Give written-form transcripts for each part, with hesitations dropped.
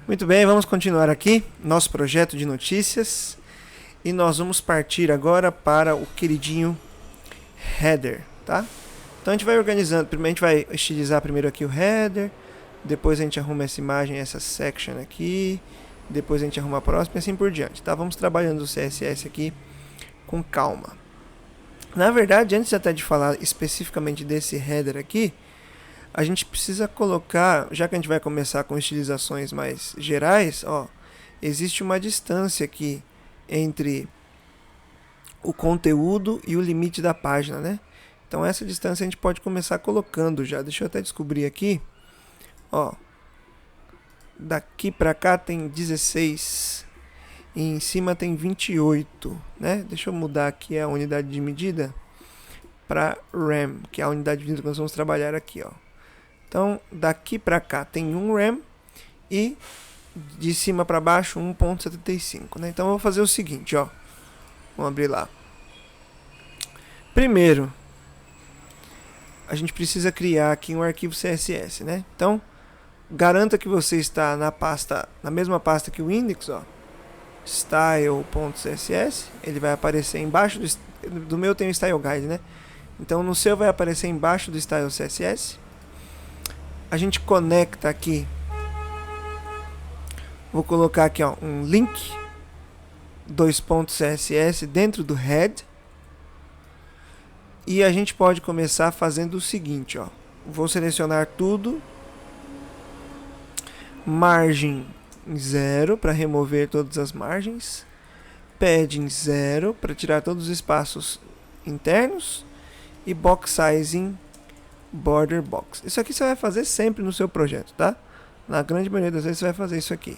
Muito bem, vamos continuar aqui nosso projeto de notícias e nós vamos partir agora para o queridinho header, tá? Então a gente vai organizando, primeiro a gente vai estilizar primeiro aqui o header, depois a gente arruma essa imagem, essa section aqui, depois a gente arruma a próxima e assim por diante, tá? Vamos trabalhando o CSS aqui com calma. Na verdade, antes até de falar especificamente desse header aqui, a gente precisa colocar, já que a gente vai começar com estilizações mais gerais, ó, existe uma distância aqui entre o conteúdo e o limite da página, né? Então essa distância a gente pode começar colocando já. Deixa eu até descobrir aqui, ó, daqui para cá tem 16 e em cima tem 28, né? Deixa eu mudar aqui a unidade de medida para RAM, que é a unidade de medida que nós vamos trabalhar aqui, ó. Então, daqui para cá tem 1 RAM e de cima para baixo 1.75, né? Então, eu vou fazer o seguinte, ó. Vamos abrir lá. Primeiro, a gente precisa criar aqui um arquivo CSS, né? Então, garanta que você está na mesma pasta que o index, ó. Style.css, ele vai aparecer embaixo do meu tem o style guide, né? Então, no seu vai aparecer embaixo do style CSS. A gente conecta aqui, vou colocar aqui, ó, um link 2.css dentro do head e a gente pode começar fazendo o seguinte, ó, vou selecionar tudo, margem 0 para remover todas as margens, padding 0 para tirar todos os espaços internos e box sizing border box. Isso aqui você vai fazer sempre no seu projeto, tá? Na grande maioria das vezes você vai fazer isso aqui.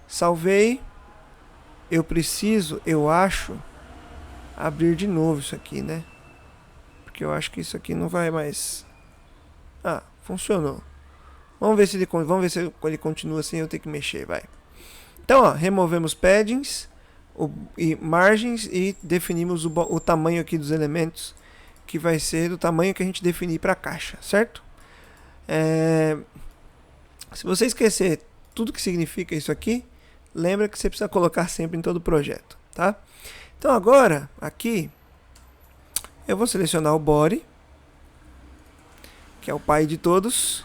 Salvei. Eu acho, abrir de novo isso aqui, né? Porque eu acho que isso aqui não vai mais... Ah, funcionou. Vamos ver se ele continua assim, eu tenho que mexer, vai. Então, ó, removemos paddings e margens e definimos o tamanho aqui dos elementos, que vai ser do tamanho que a gente definir para a caixa, certo? Se você esquecer tudo que significa isso aqui, lembra que você precisa colocar sempre em todo o projeto, tá? Então agora, aqui, eu vou selecionar o body, que é o pai de todos,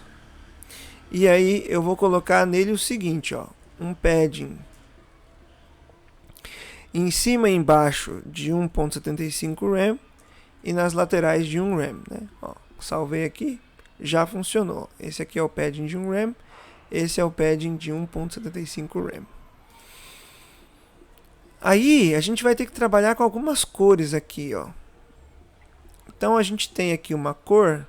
e aí eu vou colocar nele o seguinte, ó, um padding em cima e embaixo de 1.75 RAM e nas laterais de 1 RAM, né? Ó, salvei aqui, já funcionou. Esse aqui é o padding de 1 RAM, esse é o padding de 1.75 RAM. Aí a gente vai ter que trabalhar com algumas cores aqui, ó. Então a gente tem aqui uma cor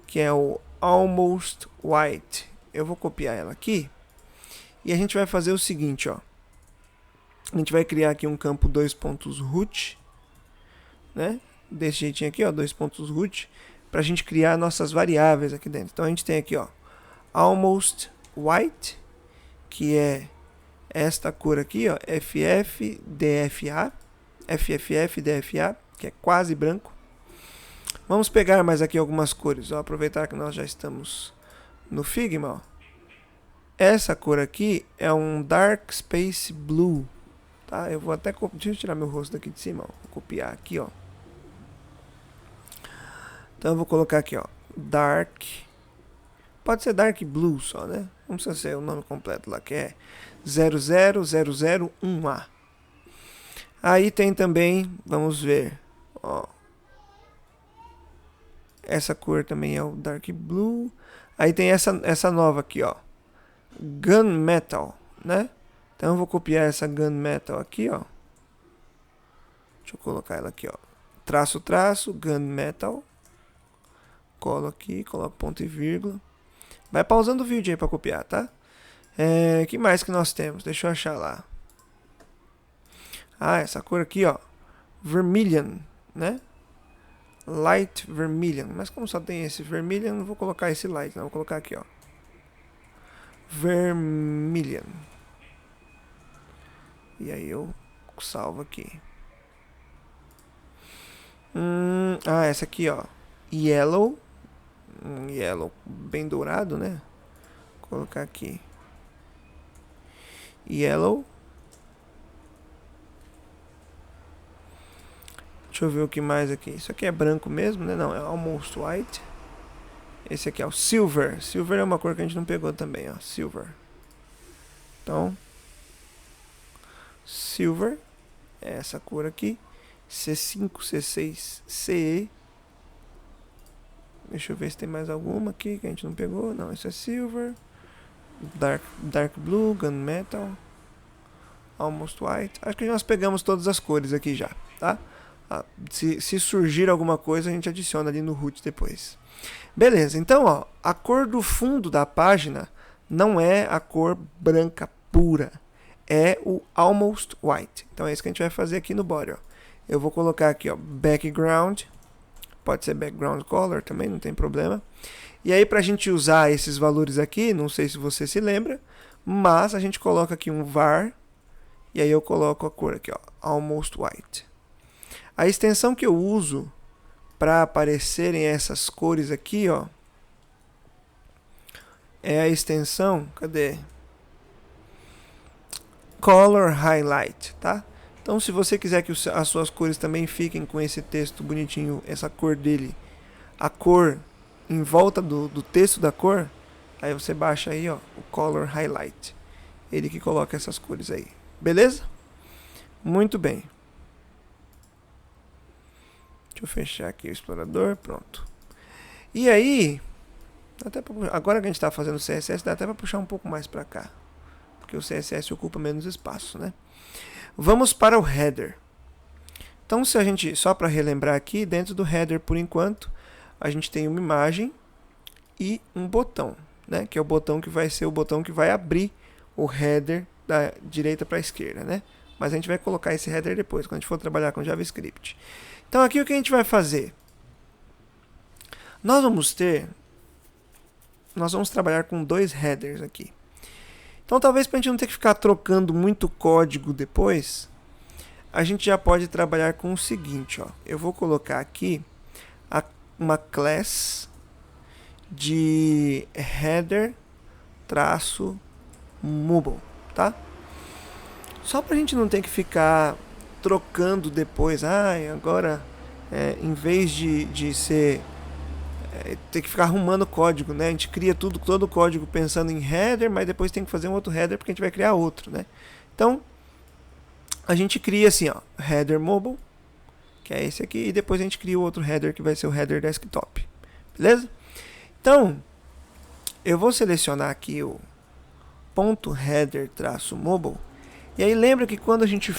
que é o Almost White. Eu vou copiar ela aqui e a gente vai fazer o seguinte, ó. A gente vai criar aqui um campo 2.root, né? Desse jeitinho aqui, ó, 2.root, para a gente criar nossas variáveis aqui dentro. Então a gente tem aqui, ó, Almost White, que é esta cor aqui, ó, FFDFA, que é quase branco. Vamos pegar mais aqui algumas cores, ó, aproveitar que nós já estamos no Figma, ó. Essa cor aqui é um Dark Space Blue, tá? Eu vou até deixa eu tirar meu rosto daqui de cima, ó. Vou copiar aqui, ó. Então eu vou colocar aqui, ó, Dark, pode ser Dark Blue só, né? Não precisa ser o nome completo lá, que é 00001A. Aí tem também, vamos ver, ó, essa cor também é o Dark Blue. Aí tem essa nova aqui, ó, Gunmetal, né? Então eu vou copiar essa Gunmetal aqui, ó. Deixa eu colocar ela aqui, ó. Traço, traço, Gunmetal. Colo aqui, coloco ponto e vírgula. Vai pausando o vídeo aí para copiar, tá? Que mais que nós temos? Deixa eu achar lá. Ah, essa cor aqui, ó. Vermilion, né? Light Vermilion. Mas como só tem esse Vermilion, não vou colocar esse Light, não. Vou colocar aqui, ó. Vermilion. E aí eu salvo aqui. Essa aqui, ó. Yellow. Yellow bem dourado, né? Vou colocar aqui. yellow. Deixa eu ver o que mais aqui. Isso aqui é branco mesmo, né? Não, é almost white. Esse aqui é o silver. Silver é uma cor que a gente não pegou também, ó. Silver. Então, silver é essa cor aqui. C5, C6, CE. Deixa eu ver se tem mais alguma aqui que a gente não pegou. Não, isso é silver. Dark blue, gunmetal. Almost white. Acho que nós pegamos todas as cores aqui já, tá? Se surgir alguma coisa, a gente adiciona ali no root depois. Beleza, então ó, a cor do fundo da página não é a cor branca pura. É o almost white. Então é isso que a gente vai fazer aqui no body. Ó. Eu vou colocar aqui, ó, background. Pode ser background color também, não tem problema. E aí, para a gente usar esses valores aqui, não sei se você se lembra, mas a gente coloca aqui um var. E aí eu coloco a cor aqui, ó, almost white. A extensão que eu uso para aparecerem essas cores aqui, ó, é a extensão, cadê? Color Highlight, tá? Então, se você quiser que as suas cores também fiquem com esse texto bonitinho, essa cor dele, a cor em volta do texto da cor, aí você baixa aí, ó, o Color Highlight. Ele que coloca essas cores aí. Beleza? Muito bem. Deixa eu fechar aqui o explorador, pronto. E aí, agora que a gente está fazendo CSS, dá até para puxar um pouco mais para cá, porque o CSS ocupa menos espaço, né? Vamos para o header. Então, se a gente, só para relembrar aqui, dentro do header, por enquanto, a gente tem uma imagem e um botão, né? Que é o botão que vai ser o botão que vai abrir o header da direita para a esquerda, né? Mas a gente vai colocar esse header depois, quando a gente for trabalhar com JavaScript. Então, aqui o que a gente vai fazer? Nós vamos trabalhar com dois headers aqui. Então, talvez para a gente não ter que ficar trocando muito código depois, a gente já pode trabalhar com o seguinte, ó. Eu vou colocar aqui uma class de header-mobile, tá? Só para a gente não ter que ficar trocando depois. Agora, em vez de ser... ter que ficar arrumando código, né? A gente cria todo o código pensando em header, mas depois tem que fazer um outro header porque a gente vai criar outro, né? Então, a gente cria assim, ó, header mobile, que é esse aqui, e depois a gente cria o outro header que vai ser o header desktop. Beleza? Então, eu vou selecionar aqui o ponto header-mobile, e aí lembra que quando a gente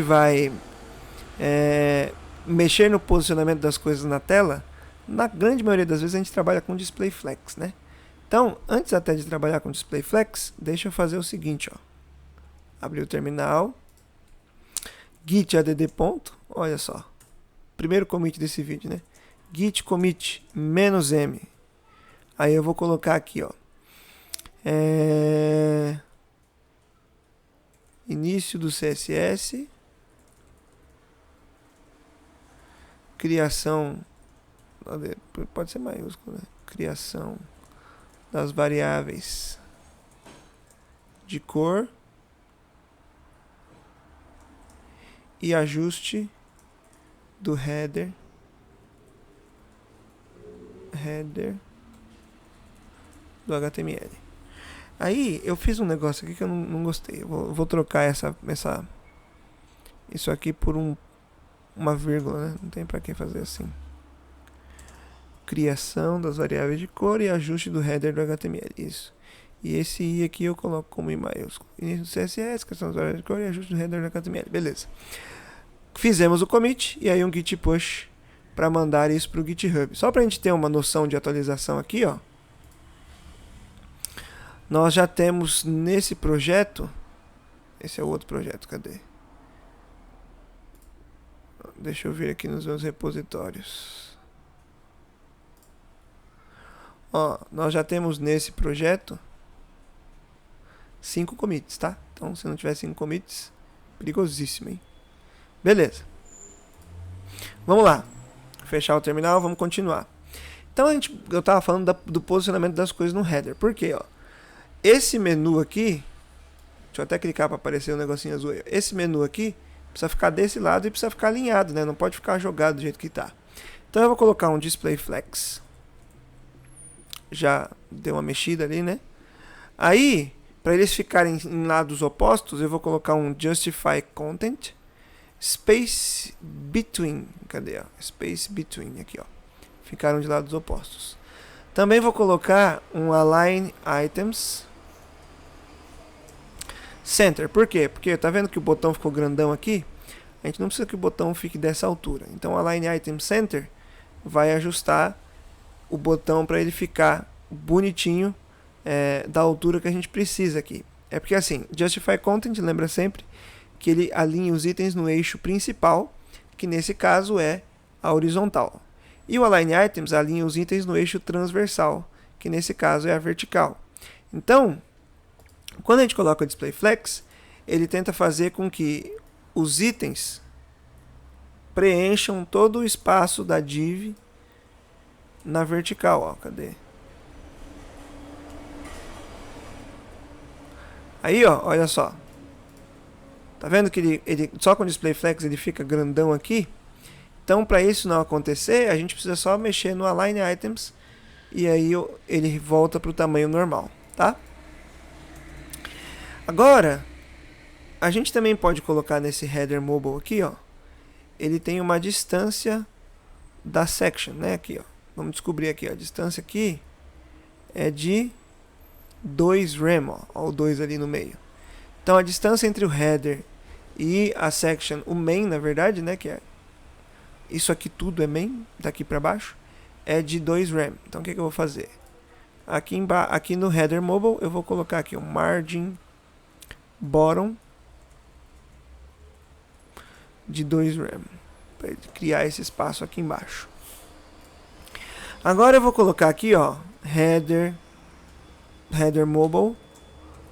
vai mexer no posicionamento das coisas na tela, na grande maioria das vezes a gente trabalha com display flex, né? Então, antes até de trabalhar com display flex, deixa eu fazer o seguinte, ó. Abrir o terminal, git add ponto, olha só, primeiro commit desse vídeo, né? Git commit -m. Aí eu vou colocar aqui, ó, início do CSS, criação, pode ser maiúsculo, né? Criação das variáveis de cor e ajuste do header do HTML. Aí eu fiz um negócio aqui que eu não gostei. Eu vou trocar isso aqui por uma vírgula, né? Não tem pra que fazer assim. Criação das variáveis de cor e ajuste do header do HTML. Isso. E esse I aqui eu coloco como I maiúsculo. Início do CSS, criação das variáveis de cor e ajuste do header do HTML. Beleza. Fizemos o commit e aí um git push para mandar isso para o GitHub. Só para a gente ter uma noção de atualização aqui, ó. Nós já temos nesse projeto, esse é o outro projeto, cadê? Deixa eu ver aqui nos meus repositórios. Ó, nós já temos nesse projeto 5 commits, tá? Então, se não tiver 5 commits, perigosíssimo, hein? Beleza. Vamos lá. Fechar o terminal, vamos continuar. Então, eu estava falando do posicionamento das coisas no header. Por quê? Ó? esse menu aqui, deixa eu até clicar para aparecer um negocinho azul aí. Esse menu aqui precisa ficar desse lado e precisa ficar alinhado, né? Não pode ficar jogado do jeito que está. Então eu vou colocar um Display Flex. Já deu uma mexida ali, né? Aí, para eles ficarem em lados opostos, eu vou colocar um Justify Content Space Between. Cadê? Ó? Space Between aqui, ó. Ficaram de lados opostos. Também vou colocar um Align Items Center. Por quê? Porque tá vendo que o botão ficou grandão aqui? A gente não precisa que o botão fique dessa altura. Então, o Align Item Center vai ajustar o botão para ele ficar bonitinho da altura que a gente precisa aqui. É porque assim, Justify Content, lembra sempre que ele alinha os itens no eixo principal, que nesse caso é a horizontal. E o Align Items alinha os itens no eixo transversal, que nesse caso é a vertical. Então, quando a gente coloca o Display Flex, ele tenta fazer com que os itens preencham todo o espaço da div na vertical. Ó, cadê? Aí, ó, olha só. Tá vendo que ele só com o Display Flex ele fica grandão aqui? Então, para isso não acontecer, a gente precisa só mexer no Align Items e aí ele volta para o tamanho normal, tá? Agora, a gente também pode colocar nesse Header Mobile aqui, ó. Ele tem uma distância da section, né? Aqui, ó. Vamos descobrir aqui, ó. A distância aqui é de 2 rem, ó, o 2 ali no meio. Então a distância entre o header e a section, o main na verdade, né, que é isso aqui tudo é main, daqui para baixo, é de 2 rem. Então o que eu vou fazer? Aqui no header mobile eu vou colocar aqui um margin bottom de 2 rem, para criar esse espaço aqui embaixo. Agora eu vou colocar aqui, ó, header mobile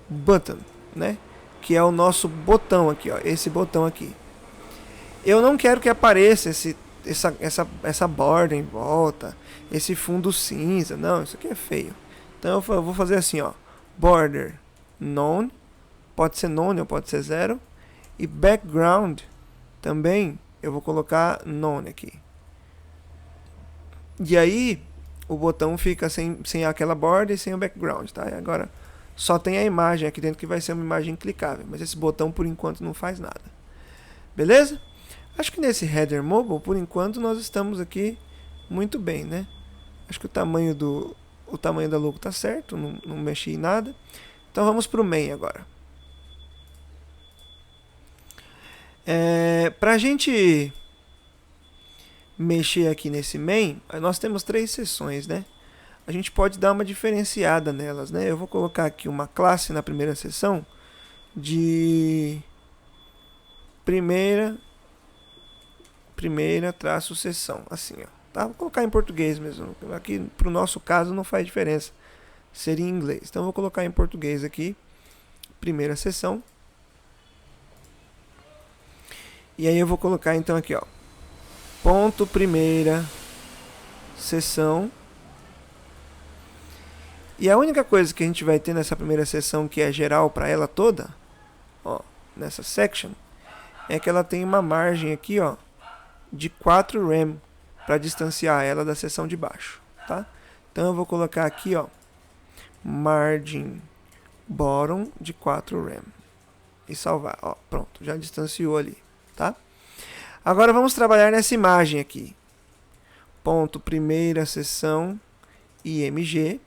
button, né? Que é o nosso botão aqui, ó, esse botão aqui. Eu não quero que apareça essa borda em volta, esse fundo cinza. Não, isso aqui é feio. Então eu vou fazer assim, ó, border none, pode ser none ou pode ser 0, e background também eu vou colocar none aqui. E aí o botão fica sem aquela borda e sem o background, tá? E agora só tem a imagem aqui dentro que vai ser uma imagem clicável, mas esse botão por enquanto não faz nada. Beleza? Acho que nesse header mobile, por enquanto, nós estamos aqui muito bem, né? Acho que o tamanho da logo tá certo, não mexi em nada. Então vamos para o main agora. Para a gente mexer aqui nesse main, nós temos 3 seções, né? A gente pode dar uma diferenciada nelas, né? Eu vou colocar aqui uma classe na primeira seção de primeira traço seção, assim, ó, tá? Vou colocar em português mesmo. Aqui, para o nosso caso, não faz diferença. Seria em inglês. Então, eu vou colocar em português aqui, primeira seção. E aí eu vou colocar então aqui, ó, ponto primeira seção. E a única coisa que a gente vai ter nessa primeira seção, que é geral para ela toda, ó, nessa section, é que ela tem uma margem aqui, ó, de 4 rem para distanciar ela da seção de baixo, tá? Então eu vou colocar aqui, ó, margin bottom de 4 rem e salvar, ó, pronto, já distanciou ali, tá? Agora vamos trabalhar nessa imagem aqui. Ponto primeira seção img.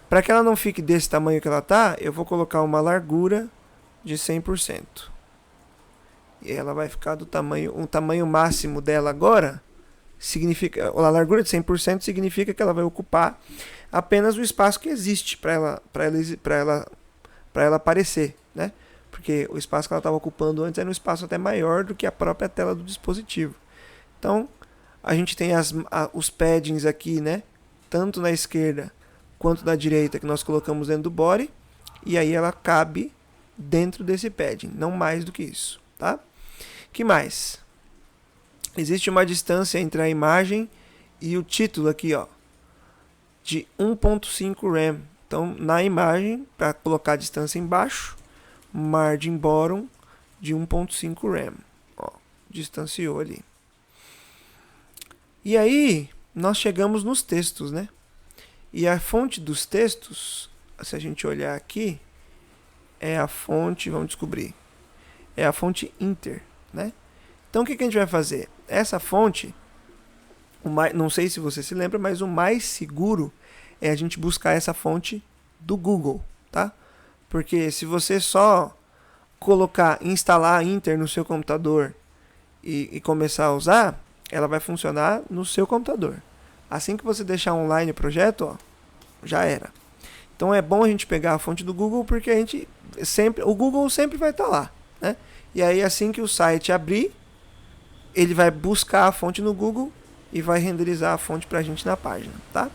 Para que ela não fique desse tamanho que ela tá, eu vou colocar uma largura de 100%. E ela vai ficar do tamanho, o tamanho máximo dela agora, significa, a largura de 100% significa que ela vai ocupar apenas o espaço que existe para ela aparecer, né? Porque o espaço que ela estava ocupando antes era um espaço até maior do que a própria tela do dispositivo. Então, a gente tem os paddings aqui, né? Tanto na esquerda quanto na direita, que nós colocamos dentro do body, e aí ela cabe dentro desse padding, não mais do que isso, tá? Que mais? Existe uma distância entre a imagem e o título aqui, ó, de 1.5 rem. Então, na imagem, para colocar a distância embaixo, margin bottom de 1.5 rem. Ó, distanciou ali. E aí, nós chegamos nos textos, né? E a fonte dos textos, se a gente olhar aqui, é a fonte, vamos descobrir, é a fonte Inter, né? Então, o que a gente vai fazer? Essa fonte, não sei se você se lembra, mas o mais seguro é a gente buscar essa fonte do Google, tá? Porque se você só instalar Inter no seu computador e começar a usar, ela vai funcionar no seu computador. Assim que você deixar online o projeto, ó, já era. Então é bom a gente pegar a fonte do Google, porque o Google sempre vai estar lá, né? E aí assim que o site abrir, ele vai buscar a fonte no Google e vai renderizar a fonte para a gente na página, tá?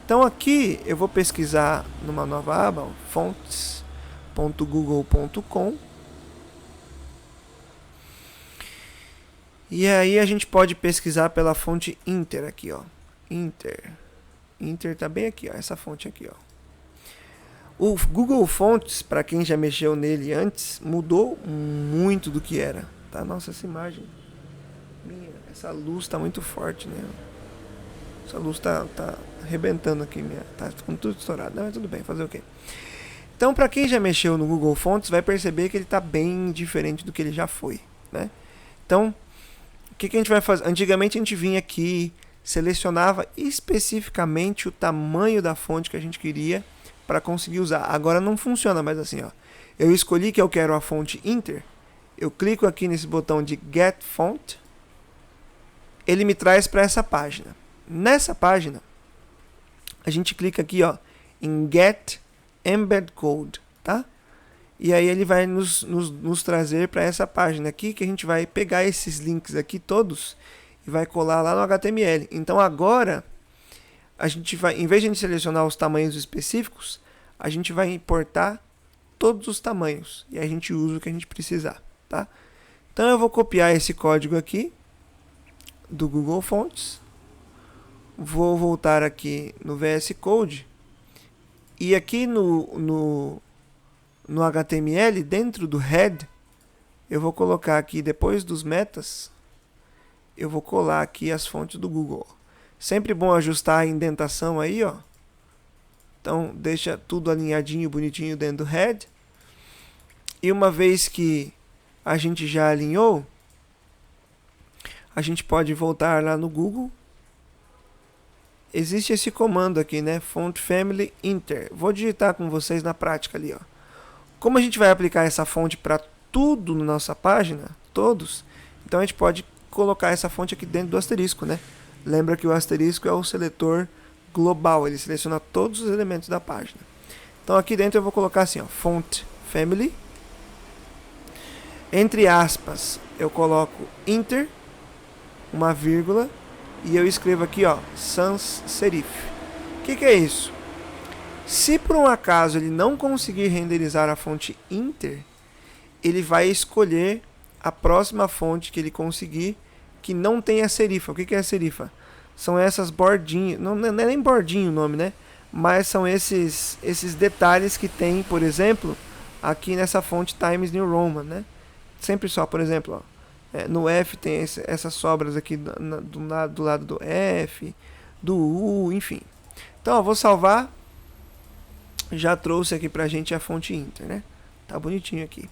Então aqui eu vou pesquisar numa nova aba, ó, fontes.google.com. E aí a gente pode pesquisar pela fonte Inter aqui, ó. Inter tá bem aqui, ó, essa fonte aqui, ó. O Google Fonts, para quem já mexeu nele antes, mudou muito do que era, tá? Nossa, essa imagem, essa luz tá muito forte, né? Essa luz tá arrebentando aqui, tá com tudo estourado. Não, mas tudo bem, fazer o quê? Então, para quem já mexeu no Google Fonts, vai perceber que ele tá bem diferente do que ele já foi, né? Então, o que a gente vai fazer? Antigamente a gente vinha aqui, selecionava especificamente o tamanho da fonte que a gente queria para conseguir usar. Agora não funciona mais assim, ó. Eu escolhi que eu quero a fonte Inter, eu clico aqui nesse botão de Get Font, ele me traz para essa página. Nessa página, a gente clica aqui, ó, em Get Embed Code, tá? E aí ele vai nos trazer para essa página aqui, que a gente vai pegar esses links aqui todos e vai colar lá no HTML. Então agora, a gente vai, em vez de a gente selecionar os tamanhos específicos, a gente vai importar todos os tamanhos e a gente usa o que a gente precisar, tá? Então eu vou copiar esse código aqui do Google Fonts, vou voltar aqui no VS Code e aqui no HTML, dentro do head, eu vou colocar aqui, depois dos metas, eu vou colar aqui as fontes do Google. Sempre bom ajustar a indentação aí, ó. Então, deixa tudo alinhadinho, bonitinho dentro do head. E uma vez que a gente já alinhou, a gente pode voltar lá no Google. Existe esse comando aqui, né? Font Family Inter. Vou digitar com vocês na prática ali, ó. Como a gente vai aplicar essa fonte para tudo na nossa página, todos, então a gente pode colocar essa fonte aqui dentro do asterisco, né? Lembra que o asterisco é o seletor global, ele seleciona todos os elementos da página. Então aqui dentro eu vou colocar assim, ó, Font Family, entre aspas eu coloco Inter, uma vírgula, e eu escrevo aqui, ó, sans serif. O que é isso? Se por um acaso ele não conseguir renderizar a fonte Inter, ele vai escolher a próxima fonte que ele conseguir que não tenha serifa. O que é a serifa? São essas bordinhas, não é nem bordinho o nome, né? Mas são esses detalhes que tem, por exemplo, aqui nessa fonte Times New Roman, né? Sempre só, por exemplo, ó, no F tem essas sobras aqui do lado do F, do U, enfim. Então, eu vou salvar. Já trouxe aqui pra gente a fonte Inter, né? Tá bonitinho aqui.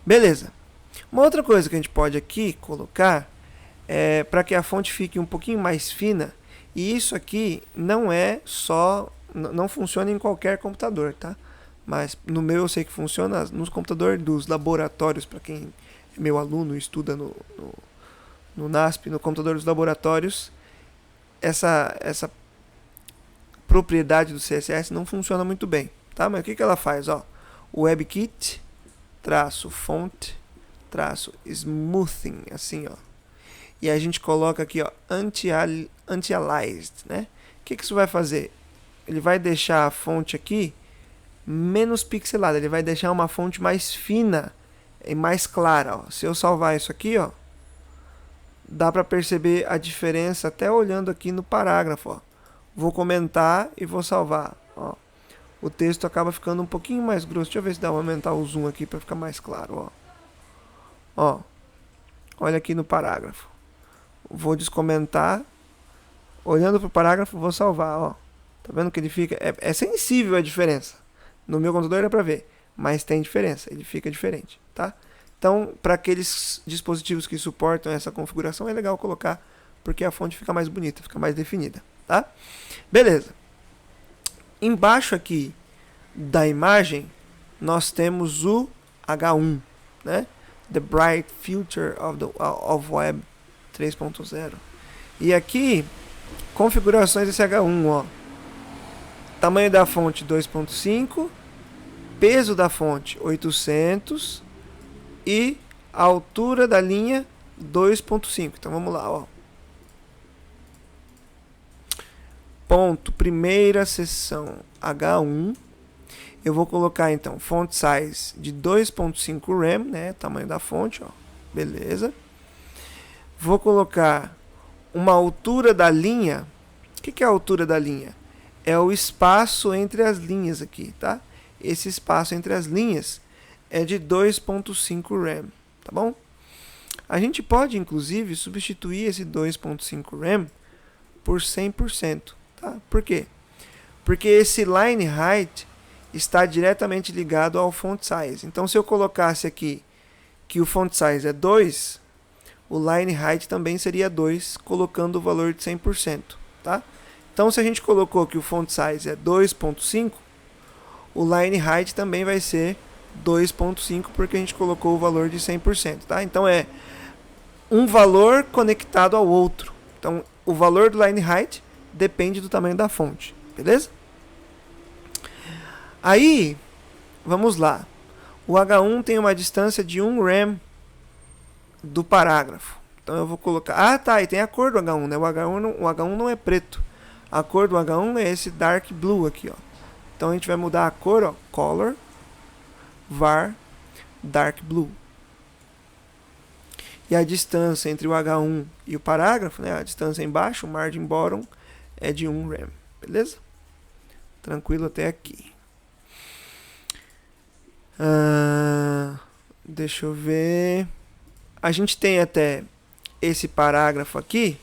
Beleza. Uma outra coisa que a gente pode aqui colocar é para que a fonte fique um pouquinho mais fina. E isso aqui não é só, não funciona em qualquer computador, tá? Mas no meu eu sei que funciona nos computadores dos laboratórios, para quem é meu aluno e estuda no NASP, no computador dos laboratórios, essa propriedade do CSS não funciona muito bem, tá? Mas o que ela faz, ó? WebKit -font -smoothing, assim, ó. E a gente coloca aqui, ó, anti-aliased, né? O que isso vai fazer? Ele vai deixar a fonte aqui menos pixelada, ele vai deixar uma fonte mais fina e mais clara, ó. Se eu salvar isso aqui, ó, dá para perceber a diferença até olhando aqui no parágrafo, ó. Vou comentar e vou salvar, ó. o texto acaba ficando um pouquinho mais grosso. Deixa eu ver se dá pra aumentar o zoom aqui para ficar mais claro, ó. Olha aqui no parágrafo. Vou descomentar. Olhando para o parágrafo, vou salvar, ó. Tá vendo que ele fica... É sensível a diferença. No meu computador é para ver, mas tem diferença. Ele fica diferente, tá? Então, para aqueles dispositivos que suportam essa configuração, é legal colocar, porque a fonte fica mais bonita, fica mais definida, tá? Beleza. Embaixo aqui da imagem, nós temos o H1, né? The Bright Future of Web 3.0. E aqui, configurações desse H1, ó. Tamanho da fonte 2.5, peso da fonte 800 e a altura da linha 2.5. Então vamos lá, ó. Ponto, primeira seção H1. Eu vou colocar então font size de 2.5 rem, né, tamanho da fonte, ó. Beleza. Vou colocar uma altura da linha. O que é a altura da linha? É o espaço entre as linhas aqui, tá? Esse espaço entre as linhas é de 2.5 rem, tá bom? A gente pode, inclusive, substituir esse 2.5 rem por 100%, tá? Por quê? Porque esse line height está diretamente ligado ao font size. Então, se eu colocasse aqui que o font size é 2, o line height também seria 2, colocando o valor de 100%, tá? Então, se a gente colocou que o font size é 2.5, o line height também vai ser 2.5, porque a gente colocou o valor de 100%, tá? Então, é um valor conectado ao outro. Então, o valor do line height depende do tamanho da fonte, beleza? Aí, vamos lá. O H1 tem uma distância de 1 rem do parágrafo. Então, eu vou colocar... Ah, tá, e tem a cor do H1, né? O H1 não é preto. A cor do H1 é esse dark blue aqui, ó. Então, a gente vai mudar a cor, ó. Color, var, dark blue. E a distância entre o H1 e o parágrafo, né? A distância embaixo, o margin bottom, é de 1 rem. Beleza? Tranquilo até aqui. Deixa eu ver. A gente tem até esse parágrafo aqui.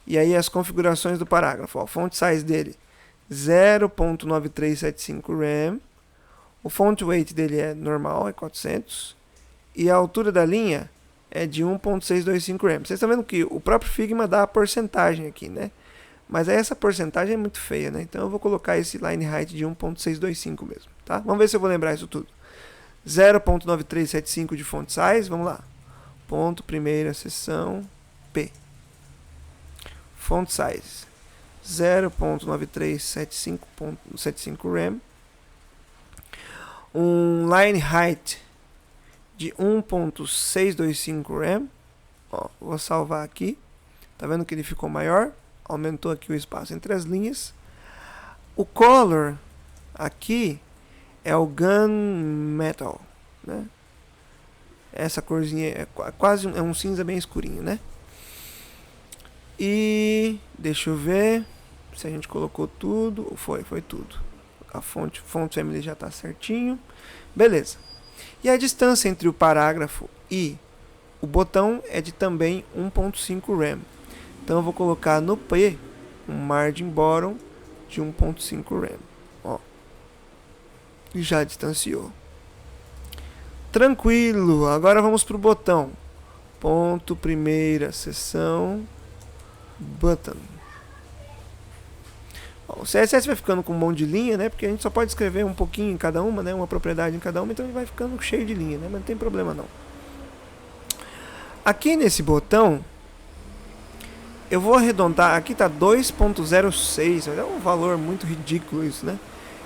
E aí as configurações do parágrafo. Ó, font size dele 0.9375 rem. O font weight dele é normal, é 400. E a altura da linha é de 1.625 rem. Vocês estão vendo que o próprio Figma dá a porcentagem aqui, né? Mas aí essa porcentagem é muito feia, né? Então eu vou colocar esse line height de 1.625 mesmo, tá? Vamos ver se eu vou lembrar isso tudo. 0.9375 de font size, vamos lá. Ponto, primeira seção, P. Font size 0.9375 rem. Um line height de 1.625 rem. Ó, vou salvar aqui. Tá vendo que ele ficou maior? Aumentou aqui o espaço entre as linhas. O color aqui é o gunmetal, né? Essa corzinha é quase um cinza bem escurinho, né? E deixa eu ver se a gente colocou tudo. Foi tudo. A font family já está certinho. Beleza. E a distância entre o parágrafo e o botão é de também 1.5 rem. Então eu vou colocar no P um margin bottom de 1.5 rem. Ó. E já distanciou. Tranquilo. Agora vamos para o botão. Ponto, primeira seção, button. Ó, o CSS vai ficando com um monte de linha, né? Porque a gente só pode escrever um pouquinho em cada uma, né? Uma propriedade em cada uma, então ele vai ficando cheio de linha, né? Mas não tem problema não. Aqui nesse botão, eu vou arredondar, aqui está 2.06, é um valor muito ridículo isso, né?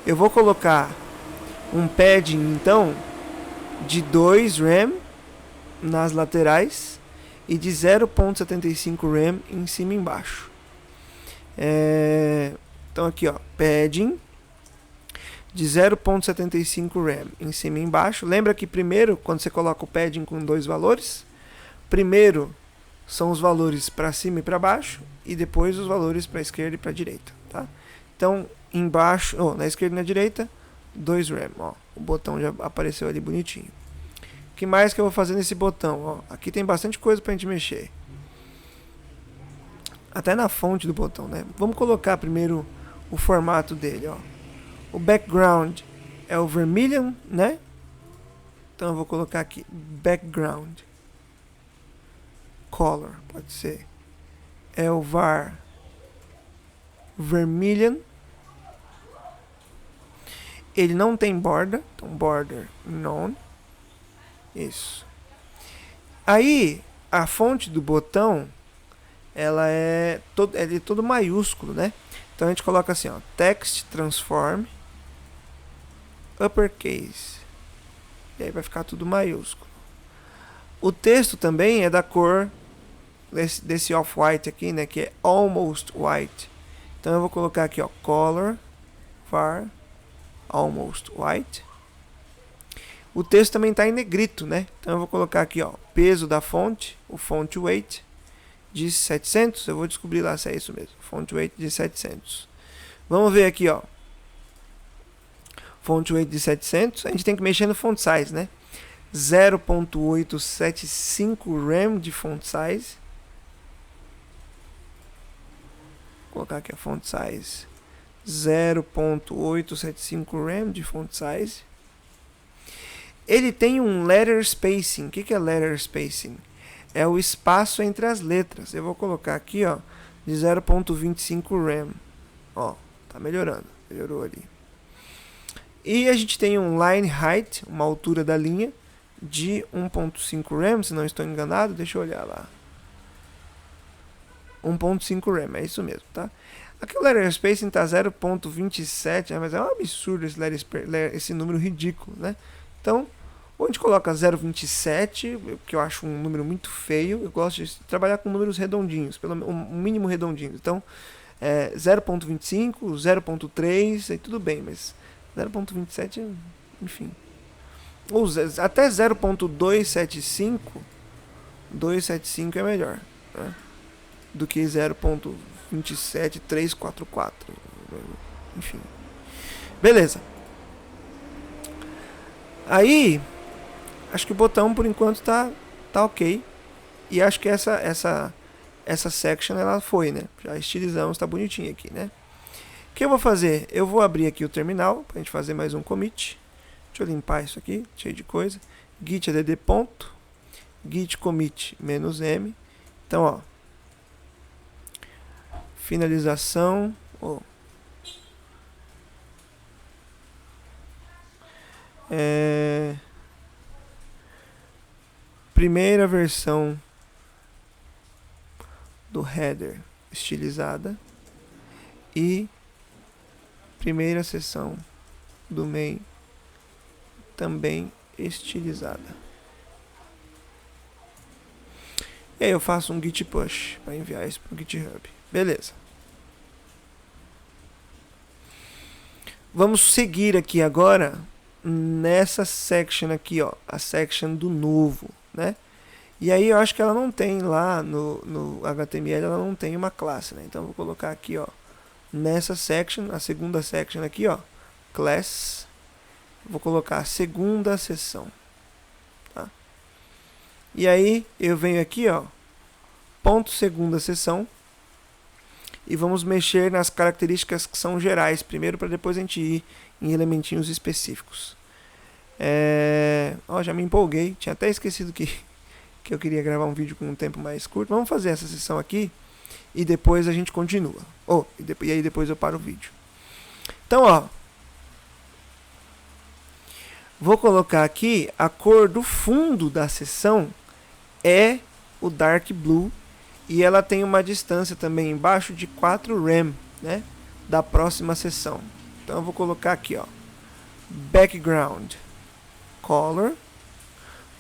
Eu vou colocar um padding, então, de 2 rem nas laterais e de 0.75 rem em cima e embaixo. Então aqui, ó, padding de 0.75 rem em cima e embaixo. Lembra que primeiro, quando você coloca o padding com dois valores, primeiro são os valores para cima e para baixo, e depois os valores para a esquerda e para a direita, tá? Então, embaixo, na esquerda e na direita, 2 rem. Ó, o botão já apareceu ali bonitinho. O que mais que eu vou fazer nesse botão? Ó, aqui tem bastante coisa pra gente mexer. Até na fonte do botão, né? Vamos colocar primeiro o formato dele, ó. O background é o vermilion, né? Então eu vou colocar aqui background color, pode ser. É o var vermilion. Ele não tem borda, então border none. Isso. Aí a fonte do botão, ela é todo maiúsculo, né? Então a gente coloca assim, ó, text transform uppercase. E aí vai ficar tudo maiúsculo. O texto também é da cor desse off-white aqui, né? Que é almost white. Então eu vou colocar aqui, ó, color var almost white. O texto também está em negrito, né? Então eu vou colocar aqui, ó, peso da fonte, o font weight de 700. Eu vou descobrir lá se é isso mesmo. Font weight de 700. Vamos ver aqui, ó. Font weight de 700. A gente tem que mexer no font size, né? 0.875 rem de font size. Vou colocar aqui a font size. 0.875 rem de font size. Ele tem um letter spacing. O que é letter spacing? É o espaço entre as letras. Eu vou colocar aqui, ó, de 0.25 rem. Ó, tá melhorando. Melhorou ali. E a gente tem um line height, uma altura da linha, de 1.5 rem, se não estou enganado. Deixa eu olhar lá. 1.5 rem, é isso mesmo, tá? Aqui o letter spacing tá 0.27, mas é um absurdo esse número ridículo, né? Então, ou a gente coloca 0.27, que eu acho um número muito feio. Eu gosto de trabalhar com números redondinhos, pelo mínimo redondinhos. Então, 0.25, 0.3, aí tudo bem, mas 0.27, enfim. Ou até 0.275, 275 é melhor, né? Do que 0.27344. Enfim. Beleza. Aí, acho que o botão por enquanto tá ok. E acho que essa section ela foi, né? Já estilizamos, tá bonitinho aqui, né? O que eu vou fazer? Eu vou abrir aqui o terminal pra gente fazer mais um commit. Deixa eu limpar isso aqui, cheio de coisa. Git add ponto, git commit -m. Então, ó, finalização, primeira versão do header estilizada e primeira seção do main também estilizada. E aí eu faço um git push para enviar isso para o GitHub. Beleza. Vamos seguir aqui agora nessa section aqui, ó, a section do novo, né? E aí eu acho que ela não tem lá no HTML, ela não tem uma classe, né? Então eu vou colocar aqui, ó, nessa section, a segunda section aqui, ó, class. Vou colocar a segunda seção, tá? E aí eu venho aqui, ó, ponto segunda seção, e vamos mexer nas características que são gerais primeiro, para depois a gente ir em elementinhos específicos. Ó, já me empolguei, tinha até esquecido que eu queria gravar um vídeo com um tempo mais curto. Vamos fazer essa sessão aqui e depois a gente continua. E aí depois eu paro o vídeo. Então, ó, vou colocar aqui a cor do fundo da sessão é o dark blue. E ela tem uma distância também embaixo de 4 rem, né, da próxima seção. Então eu vou colocar aqui, ó, background color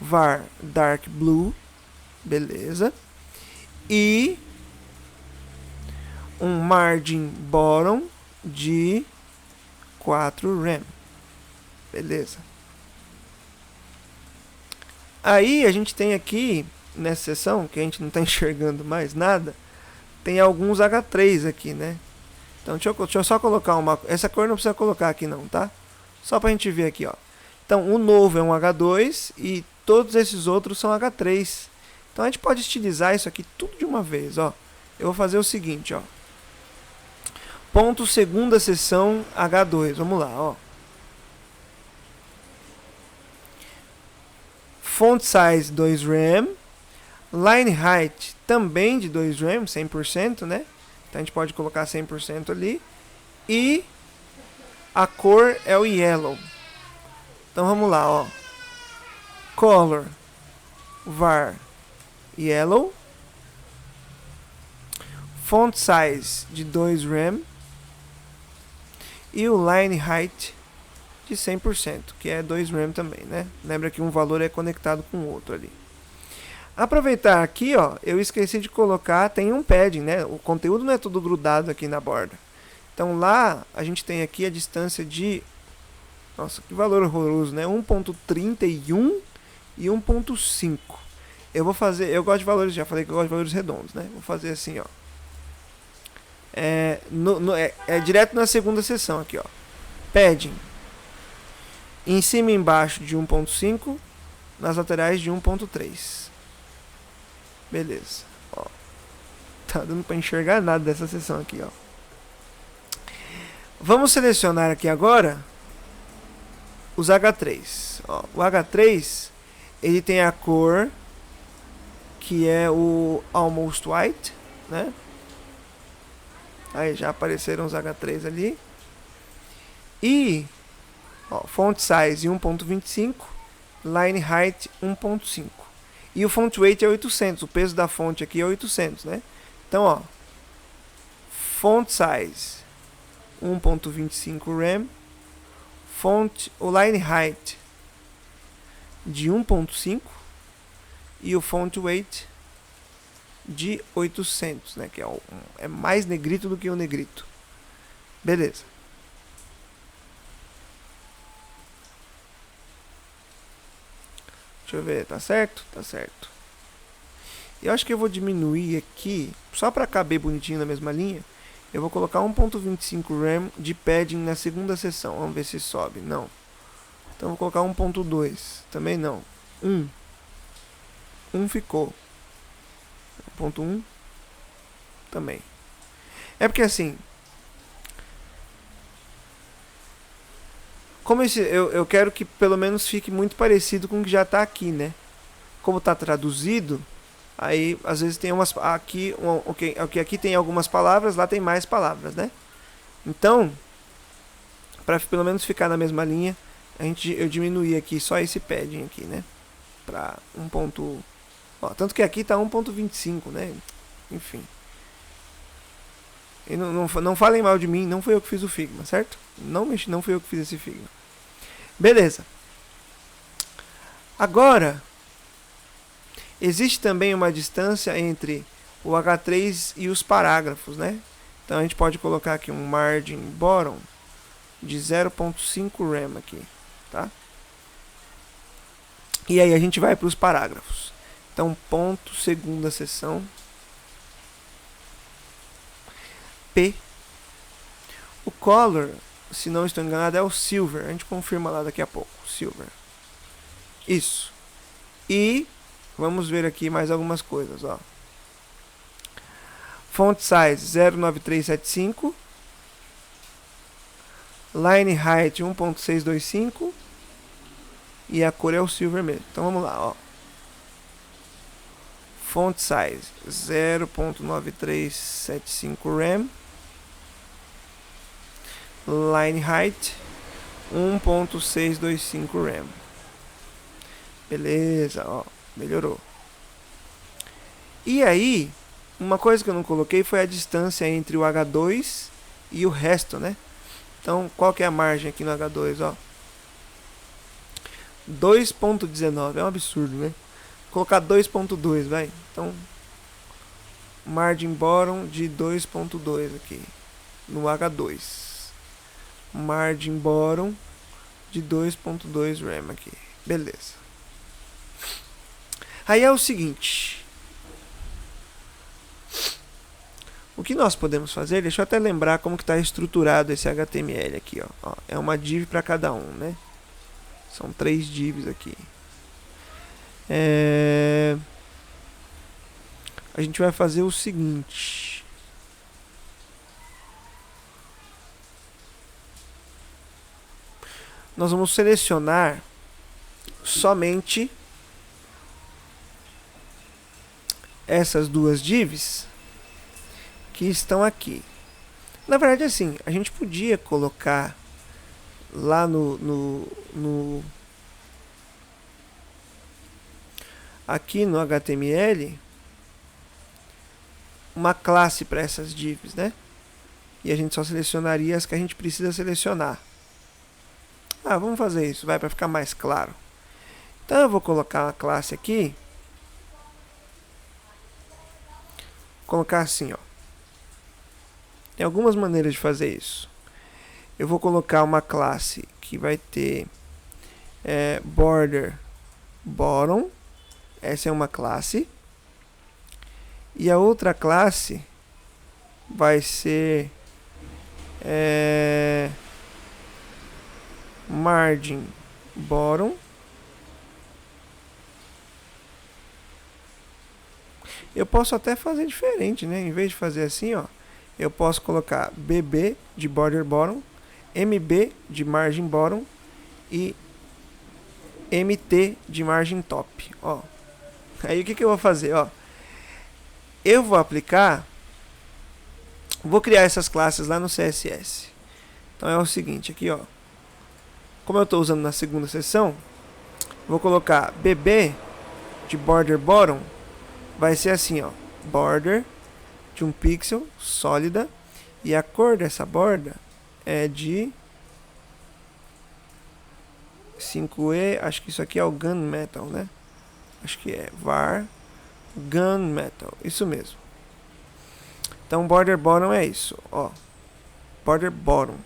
var dark blue, beleza, e um margin bottom de 4 rem, beleza. Aí a gente tem aqui nessa seção, que a gente não está enxergando mais nada, tem alguns H3 aqui, né? Então deixa eu só colocar uma... Essa cor não precisa colocar aqui não, tá? Só pra gente ver aqui, ó. Então o novo é um H2 e todos esses outros são H3. Então a gente pode estilizar isso aqui tudo de uma vez, ó. Eu vou fazer o seguinte, ó. Ponto segunda seção H2. Vamos lá, ó. Font size 2 rem. Line height também de 2 rem, 100%, né? Então a gente pode colocar 100% ali. E a cor é o yellow. Então vamos lá, ó. Color var yellow. Font size de 2 rem. E o line height de 100%, que é 2 rem também, né? Lembra que um valor é conectado com o outro ali. Aproveitar aqui, ó, eu esqueci de colocar, tem um padding, né? O conteúdo não é tudo grudado aqui na borda. Então lá a gente tem aqui a distância de, nossa, que valor horroroso, né? 1.31 e 1.5. Eu vou fazer, eu gosto de valores, já falei que eu gosto de valores redondos, né? Vou fazer assim, ó. É direto na segunda seção aqui, ó. Padding em cima e embaixo de 1.5, nas laterais de 1.3. Beleza. Ó. Tá dando para enxergar nada dessa seção aqui, ó. Vamos selecionar aqui agora os H3. Ó, o H3 ele tem a cor que é o Almost White, né? Aí já apareceram os H3 ali. E ó, font size 1.25, line height 1.5. E o font weight é 800, o peso da fonte aqui é 800, né? Então, ó, font size 1.25 rem, o line height de 1.5 e o font weight de 800, né? Que é mais negrito do que o negrito. Beleza. Deixa eu ver, tá certo? Tá certo. Eu acho que eu vou diminuir aqui, só para caber bonitinho na mesma linha. Eu vou colocar 1.25 rem de padding na segunda seção. Vamos ver se sobe. Não. Então eu vou colocar 1.2. Também não. 1. 1 ficou. 1.1 também. É porque assim, como eu quero que pelo menos fique muito parecido com o que já está aqui, né? Como está traduzido, aí às vezes tem umas aqui, aqui tem algumas palavras, lá tem mais palavras, né? Então, para pelo menos ficar na mesma linha, eu diminuí aqui só esse padding aqui, né? Para 1. Ó, tanto que aqui tá 1.25, né? Enfim. E não falem mal de mim, não foi eu que fiz o Figma, certo? Não fui eu que fiz esse Figma. Beleza. Agora, existe também uma distância entre o H3 e os parágrafos, né? Então a gente pode colocar aqui um margin bottom de 0.5 rem aqui, tá? E aí a gente vai para os parágrafos. Então, ponto, segunda seção, P. O color, se não estou enganado, é o silver. A gente confirma lá daqui a pouco. Silver. Isso. E vamos ver aqui mais algumas coisas, ó. Font size 09375. Line height 1.625. E a cor é o silver mesmo. Então vamos lá, ó. Font size 0.9375 rem. Line height 1.625 rem. Beleza, ó, melhorou. E aí, uma coisa que eu não coloquei foi a distância entre o H2 e o resto, né? Então, qual que é a margem aqui no H2, ó? 2.19, é um absurdo, né? Vou colocar 2.2, vai. Então, margin bottom de 2.2 aqui no H2. Margin bottom de 2.2 rem aqui. Beleza. Aí é o seguinte. O que nós podemos fazer, deixa eu até lembrar como que está estruturado esse HTML aqui, ó. É uma div para cada um, né? São 3 divs aqui. A gente vai fazer o seguinte. Nós vamos selecionar somente essas 2 divs que estão aqui. Na verdade, assim, a gente podia colocar lá aqui no HTML uma classe para essas divs, né? E a gente só selecionaria as que a gente precisa selecionar. Vamos fazer isso, vai, para ficar mais claro. Então eu vou colocar uma classe aqui. Colocar assim, ó. Tem algumas maneiras de fazer isso. Eu vou colocar uma classe que vai ter border bottom. Essa é uma classe. E a outra classe vai ser margin bottom. Eu posso até fazer diferente, né? Em vez de fazer assim, ó, eu posso colocar BB de border bottom, MB de margin bottom e MT de margin top, ó. Aí o que eu vou fazer, ó? Eu vou aplicar, vou criar essas classes lá no CSS. Então é o seguinte, aqui, ó. Como eu estou usando na segunda seção, vou colocar BB de border bottom, vai ser assim, ó, border de 1 pixel, sólida, e a cor dessa borda é de 5E, acho que isso aqui é o gunmetal, né? Acho que é var gunmetal, isso mesmo. Então border bottom é isso, ó, border bottom.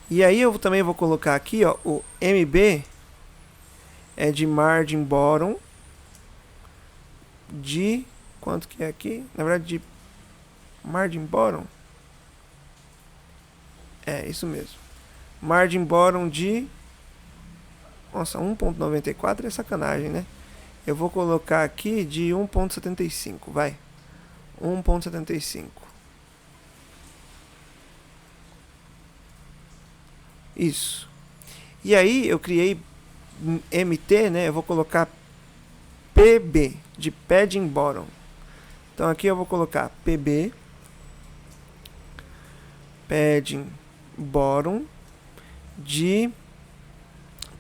E aí eu também vou colocar aqui, ó, o MB é de margin bottom de quanto que é aqui? Na verdade, de margin bottom. É isso mesmo. Margin bottom de, nossa, 1.94 é sacanagem, né? Eu vou colocar aqui de 1.75, vai. 1.75. Isso. E aí eu criei MT, né? Eu vou colocar PB de padding bottom. Então aqui eu vou colocar PB padding bottom de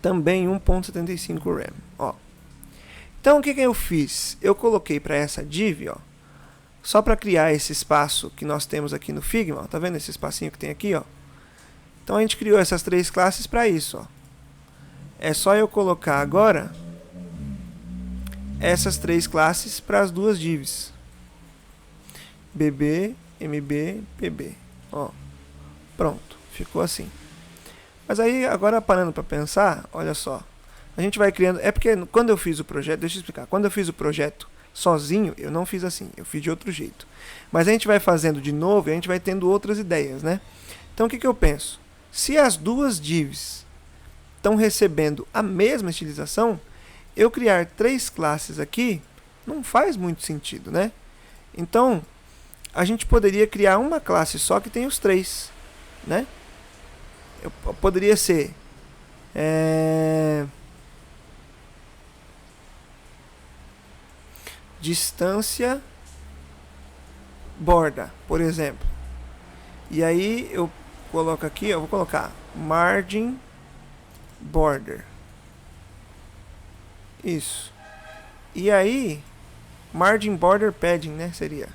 também 1.75 rem, ó. Então o que eu fiz? Eu coloquei para essa div, ó, só para criar esse espaço que nós temos aqui no Figma, ó, tá vendo esse espacinho que tem aqui, ó? Então a gente criou essas 3 classes para isso, ó. É só eu colocar agora essas 3 classes para as 2 divs. BB, MB, PB, ó. Pronto, ficou assim. Mas aí agora parando para pensar, olha só. A gente vai criando, é porque quando eu fiz o projeto, deixa eu explicar. Quando eu fiz o projeto sozinho, eu não fiz assim, eu fiz de outro jeito. Mas a gente vai fazendo de novo e a gente vai tendo outras ideias, né? Então o que eu penso? Se as 2 divs estão recebendo a mesma estilização, eu criar 3 classes aqui não faz muito sentido, né? Então, a gente poderia criar uma classe só que tem os 3, né? Eu poderia ser distância borda, por exemplo. E aí eu coloco aqui, eu vou colocar margin border. Isso. E aí margin border padding, né, seria.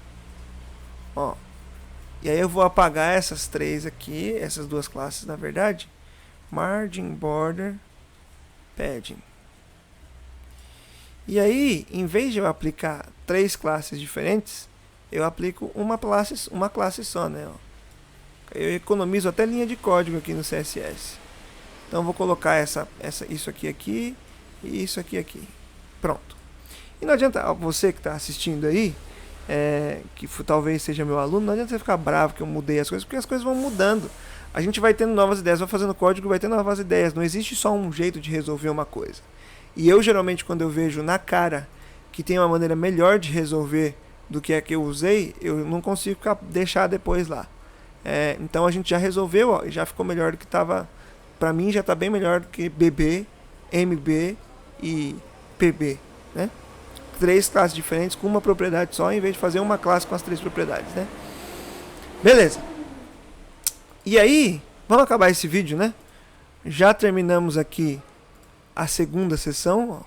Ó. E aí eu vou apagar essas 3 aqui, essas 2 classes, na verdade. Margin border padding. E aí, em vez de eu aplicar 3 classes diferentes, eu aplico uma classe só, né, ó. Eu economizo até linha de código aqui no CSS. Então eu vou colocar isso aqui e isso aqui. Pronto. E não adianta você que está assistindo aí que talvez seja meu aluno, não adianta você ficar bravo que eu mudei as coisas, porque as coisas vão mudando. A gente vai tendo novas ideias, vai fazendo código, vai tendo novas ideias. Não existe só um jeito de resolver uma coisa. E eu, geralmente, quando eu vejo na cara que tem uma maneira melhor de resolver do que a que eu usei, eu não consigo deixar depois lá. Então a gente já resolveu, ó, e já ficou melhor do que estava. Para mim já está bem melhor do que BB, MB e PB, né? 3 classes diferentes com uma propriedade só, em vez de fazer uma classe com as 3 propriedades, né? Beleza. E aí, vamos acabar esse vídeo, né? Já terminamos aqui a segunda sessão. Ó.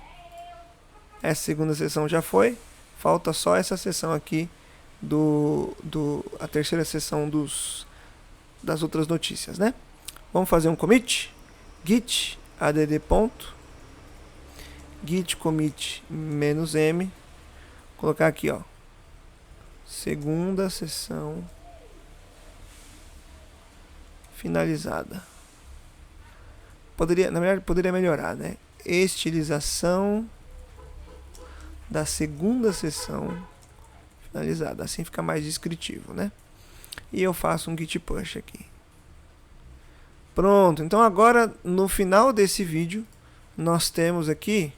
Essa segunda sessão já foi. Falta só essa sessão aqui a terceira sessão das outras notícias, né? Vamos fazer um commit. Git add ponto. Git commit -m. Colocar aqui, ó. Segunda sessão finalizada. Na verdade, poderia melhorar, né? Estilização da segunda sessão finalizada. Assim fica mais descritivo, né? E eu faço um git push aqui. Pronto. Então agora, no final desse vídeo, nós temos aqui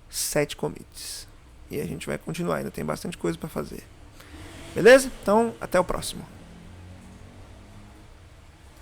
7 commits. E a gente vai continuar, ainda tem bastante coisa para fazer. Beleza? Então, até o próximo.